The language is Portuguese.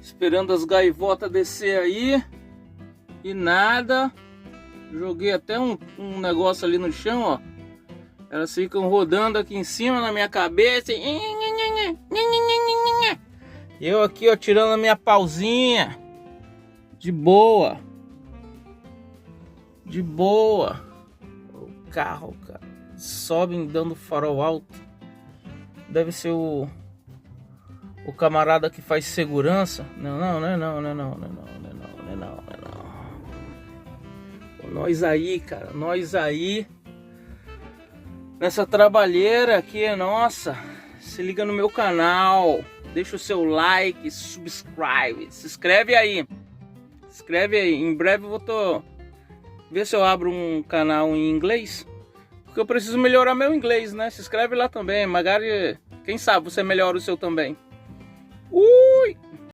Esperando as gaivotas descer aí. E nada. Joguei até um negócio ali no chão, ó. Elas ficam rodando aqui em cima na minha cabeça. E eu aqui, ó, tirando a minha pauzinha. De boa. De boa. O carro, cara. Sobe dando farol alto. Deve ser o camarada que faz segurança. Não. Nós aí, cara. Nós aí. Nessa trabalheira aqui, nossa. Se liga no meu canal. Deixa o seu like, subscribe. Se inscreve aí. Se inscreve aí. Em breve eu vou ver se eu abro um canal em inglês. Porque eu preciso melhorar meu inglês, né? Se inscreve lá também. Magari, quem sabe você melhora o seu também.